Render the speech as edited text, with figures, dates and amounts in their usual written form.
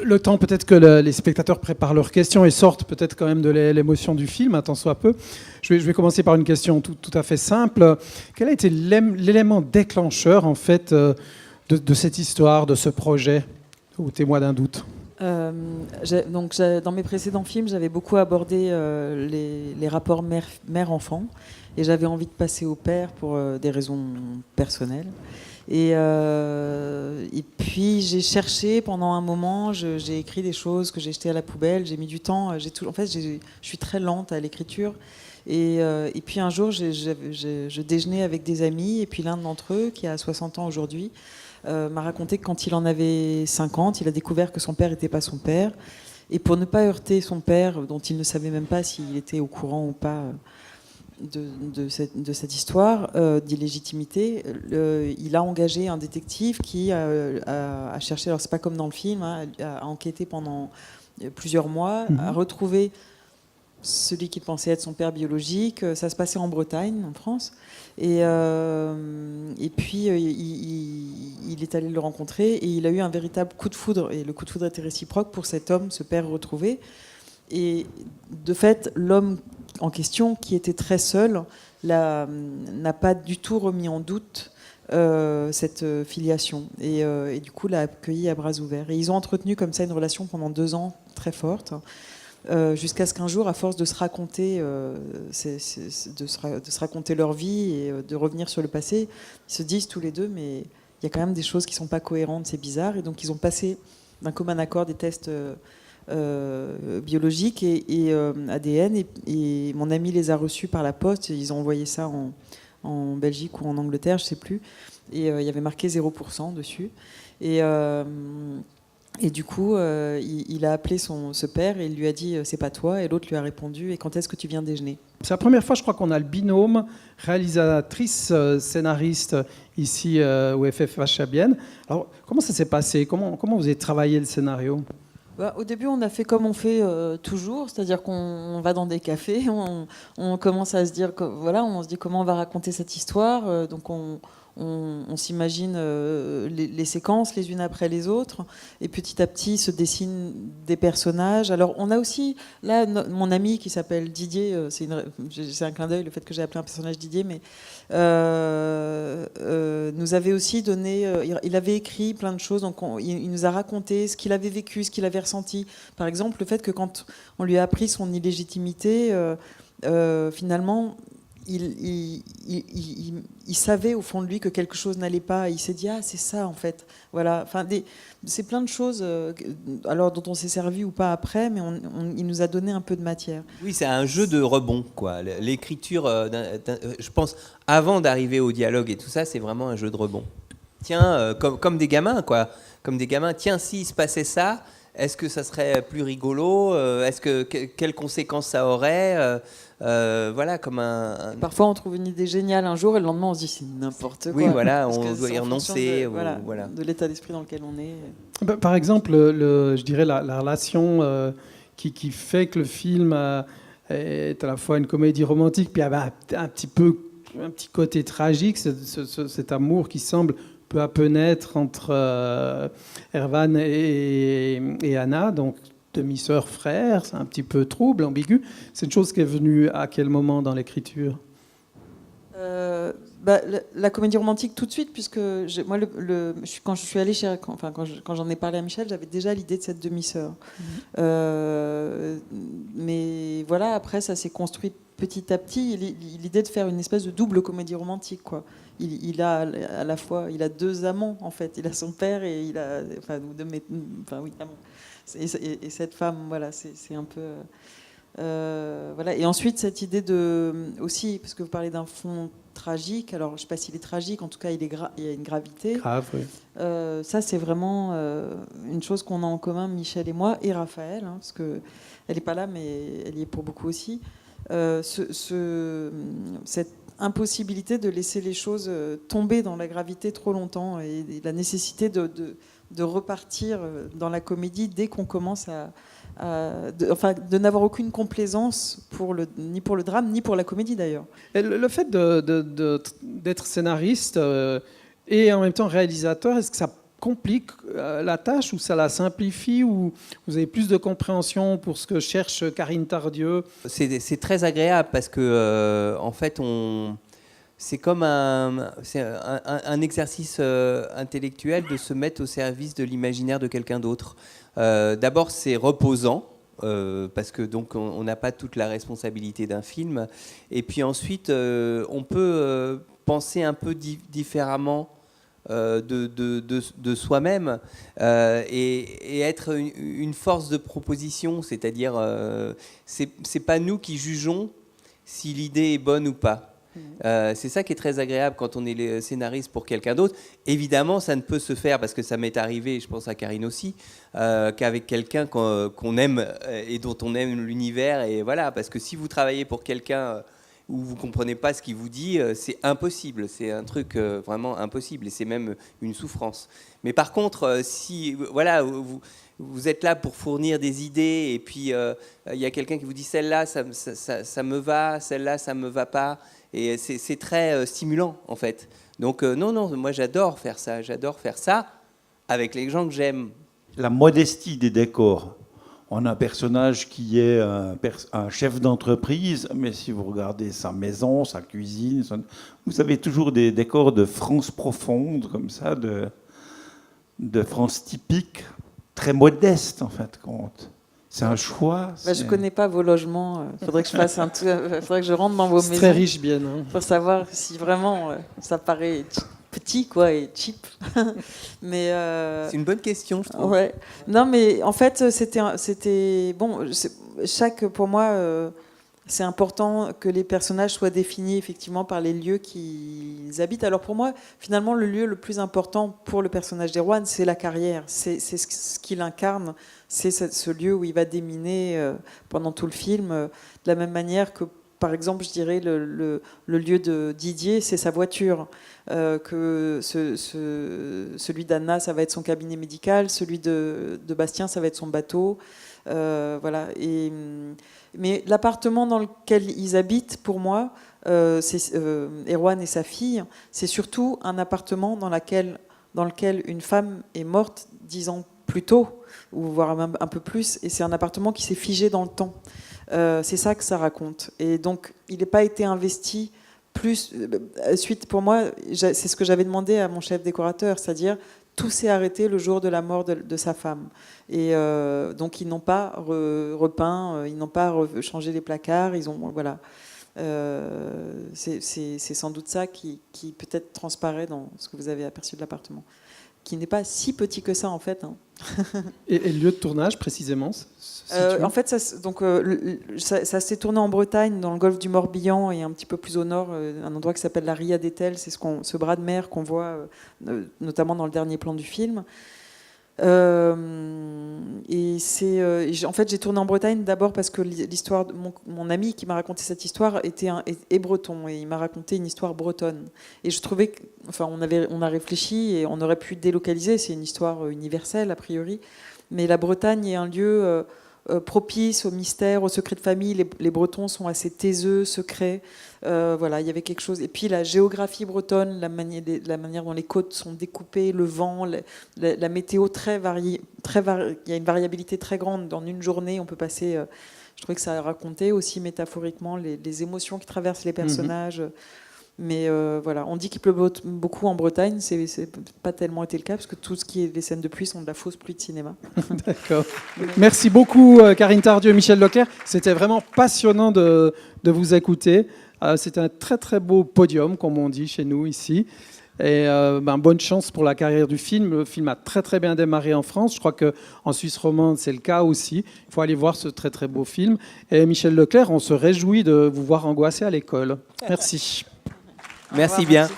Le temps peut-être que les spectateurs préparent leurs questions et sortent peut-être quand même de l'émotion du film, tant soit peu. Je vais commencer par une question tout à fait simple. Quel a été l'élément déclencheur en fait de cette histoire, de ce projet, ou témoin d'un doute? Dans mes précédents films, j'avais beaucoup abordé les rapports mère-enfant, et j'avais envie de passer au père pour des raisons personnelles. Et puis j'ai cherché pendant un moment, j'ai écrit des choses que j'ai jetées à la poubelle, j'ai mis du temps, en fait je suis très lente à l'écriture. Et puis un jour, je déjeunais avec des amis, et puis l'un d'entre eux, qui a 60 ans aujourd'hui, m'a raconté que quand il en avait 50, il a découvert que son père n'était pas son père. Et pour ne pas heurter son père, dont il ne savait même pas s'il était au courant ou pas de cette histoire d'illégitimité, il a engagé un détective qui a cherché, alors c'est pas comme dans le film, hein, a enquêté pendant plusieurs mois, a retrouvé celui qu'il pensait être son père biologique. Ça se passait en Bretagne, en France. Et puis, il est allé le rencontrer, et il a eu un véritable coup de foudre. Et le coup de foudre était réciproque pour cet homme, ce père retrouvé. Et de fait, l'homme en question, qui était très seul, n'a pas du tout remis en doute cette filiation. Et du coup, l'a accueilli à bras ouverts. Et ils ont entretenu comme ça une relation pendant 2 ans très forte. Jusqu'à ce qu'un jour, à force de se raconter, de se raconter leur vie et de revenir sur le passé, ils se disent tous les deux, mais il y a quand même des choses qui ne sont pas cohérentes, c'est bizarre. Et donc ils ont passé d'un commun accord des tests biologiques et ADN, et mon ami les a reçus par la poste. Ils ont envoyé ça en Belgique ou en Angleterre, je ne sais plus. Et il y avait marqué 0% dessus. Et du coup, il a appelé ce père et il lui a dit « c'est pas toi », et l'autre lui a répondu « et quand est-ce que tu viens déjeuner ?» C'est la première fois, je crois, qu'on a le binôme réalisatrice, scénariste ici au FFH Chabienne. Alors, comment ça s'est passé? Comment vous avez travaillé le scénario? Au début, on a fait comme on fait toujours, c'est-à-dire qu'on va dans des cafés, on commence à se dire, voilà, on se dit comment on va raconter cette histoire, donc on s'imagine les séquences les unes après les autres, et petit à petit se dessinent des personnages. Alors on a aussi, là, mon ami qui s'appelle Didier, c'est un clin d'œil le fait que j'ai appelé un personnage Didier, mais nous avait aussi donné, il avait écrit plein de choses, donc il nous a raconté ce qu'il avait vécu, ce qu'il avait ressenti. Par exemple, le fait que quand on lui a appris son illégitimité, finalement, il savait au fond de lui que quelque chose n'allait pas. Il s'est dit ah, c'est ça en fait. Voilà. Enfin, c'est plein de choses alors dont on s'est servi ou pas après, mais il nous a donné un peu de matière. Oui, c'est un jeu de rebond, quoi. L'écriture, je pense, avant d'arriver au dialogue et tout ça, c'est vraiment un jeu de rebond. Tiens, comme des gamins, quoi. Comme des gamins. Tiens, s'il se passait ça, est-ce que ça serait plus rigolo? Quelles conséquences ça aurait? Voilà, comme Parfois, on trouve une idée géniale un jour et le lendemain, on se dit c'est n'importe quoi. Oui, voilà, on doit y renoncer. Voilà. De l'état d'esprit dans lequel on est. Par exemple, je dirais la relation qui fait que le film est à la fois une comédie romantique, puis avait un petit côté tragique, cet amour qui semble peu à peu naître entre Erwan et Anna, donc demi-sœur, frère, c'est un petit peu trouble, ambigu. C'est une chose qui est venue à quel moment dans l'écriture? La comédie romantique tout de suite, puisque moi, quand je suis allée quand j'en ai parlé à Michel, j'avais déjà l'idée de cette demi-sœur. Mais voilà, après, ça s'est construit petit à petit. L'idée de faire une espèce de double comédie romantique, quoi. Il a à la fois, il a 2 amants en fait. Il a son père et il a, amants. Et cette femme, voilà, c'est un peu. Voilà. Et ensuite, cette idée aussi, parce que vous parlez d'un fond tragique, alors je ne sais pas s'il est tragique, en tout cas il y a une gravité. Grave, oui. Ça, c'est vraiment une chose qu'on a en commun, Michel et moi, et Raphaël, hein, parce qu'elle n'est pas là, mais elle y est pour beaucoup aussi. Cette impossibilité de laisser les choses tomber dans la gravité trop longtemps, et la nécessité de repartir dans la comédie dès qu'on commence de n'avoir aucune complaisance ni pour le drame, ni pour la comédie d'ailleurs. Et le fait d'être scénariste et en même temps réalisateur, est-ce que ça complique la tâche ou ça la simplifie ou vous avez plus de compréhension pour ce que cherche Karine Tardieu? C'est très agréable parce que, en fait, c'est comme un exercice intellectuel de se mettre au service de l'imaginaire de quelqu'un d'autre. D'abord, c'est reposant. Parce que donc on n'a pas toute la responsabilité d'un film, et puis ensuite on peut penser un peu différemment de soi-même et être une force de proposition, c'est-à-dire c'est pas nous qui jugeons si l'idée est bonne ou pas. C'est ça qui est très agréable quand on est les scénaristes pour quelqu'un d'autre. Évidemment, ça ne peut se faire, parce que ça m'est arrivé, je pense à Karine aussi, qu'avec quelqu'un qu'on aime et dont on aime l'univers. Et voilà, parce que si vous travaillez pour quelqu'un où vous ne comprenez pas ce qu'il vous dit, c'est impossible. C'est un truc vraiment impossible et c'est même une souffrance. Mais par contre, si voilà, vous êtes là pour fournir des idées et puis il y a quelqu'un qui vous dit celle-là, ça me va, celle-là, ça ne me va pas. Et c'est très stimulant, en fait. Donc, non, moi, j'adore faire ça avec les gens que j'aime. La modestie des décors. On a un personnage qui est un chef d'entreprise, mais si vous regardez sa maison, sa cuisine, vous avez toujours des décors de France profonde, comme ça, de France typique, très modeste, en fait, compte. C'est un choix. Je ne connais pas vos logements. Faudrait que je rentre dans vos maisons. C'est très riche, bien. Hein. Pour savoir si vraiment ça paraît petit, quoi, et cheap. Mais c'est une bonne question, je trouve. Ouais. Non, mais en fait, c'était bon. Pour moi, c'est important que les personnages soient définis effectivement par les lieux qu'ils habitent. Alors pour moi, finalement, le lieu le plus important pour le personnage d'Erwan, c'est la carrière. C'est ce qu'il incarne. C'est ce lieu où il va déminer pendant tout le film. De la même manière que, par exemple, je dirais le lieu de Didier, c'est sa voiture. Que celui d'Anna, ça va être son cabinet médical. Celui de Bastien, ça va être son bateau. Voilà. Mais l'appartement dans lequel ils habitent, pour moi, c'est Erwan et sa fille, c'est surtout un appartement dans lequel une femme est morte 10 ans plus tôt, ou voire même un peu plus, et c'est un appartement qui s'est figé dans le temps. C'est ça que ça raconte. Et donc, il n'a pas été investi plus... Suite, pour moi, c'est ce que j'avais demandé à mon chef décorateur, c'est-à-dire tout s'est arrêté le jour de la mort de sa femme. Et donc, ils n'ont pas repeint, ils n'ont pas changé les placards, ils ont... Voilà. C'est sans doute ça qui peut-être transparaît dans ce que vous avez aperçu de l'appartement, qui n'est pas si petit que ça, en fait. Hein. Et le lieu de tournage, précisément en fait, ça s'est tourné en Bretagne, dans le golfe du Morbihan, et un petit peu plus au nord, un endroit qui s'appelle la Ria d'Etel. C'est ce bras de mer qu'on voit, notamment dans le dernier plan du film. En fait, j'ai tourné en Bretagne d'abord parce que l'histoire de mon ami qui m'a raconté cette histoire est breton, et il m'a raconté une histoire bretonne. Et je trouvais que, enfin, on a réfléchi et on aurait pu délocaliser. C'est une histoire universelle a priori, mais la Bretagne est un lieu propice au mystère, au secret de famille. Les Bretons sont assez taiseux, secrets. Voilà, il y avait quelque chose. Et puis la géographie bretonne, la manière dont les côtes sont découpées, le vent, la météo très variée. Il y a une variabilité très grande. Dans une journée, on peut passer... je trouvais que ça racontait aussi métaphoriquement les émotions qui traversent les personnages. Mais voilà, on dit qu'il pleut beaucoup en Bretagne. C'est pas tellement été le cas, parce que tout ce qui est les scènes de pluie sont de la fausse pluie de cinéma. D'accord. Merci beaucoup, Karine Tardieu et Michel Leclerc. C'était vraiment passionnant de vous écouter. C'était un très très beau podium, comme on dit chez nous ici. Et bonne chance pour la carrière du film. Le film a très très bien démarré en France. Je crois qu'en Suisse romande, c'est le cas aussi. Il faut aller voir ce très très beau film. Et Michel Leclerc, on se réjouit de vous voir angoissé à l'école. Merci. Merci bien.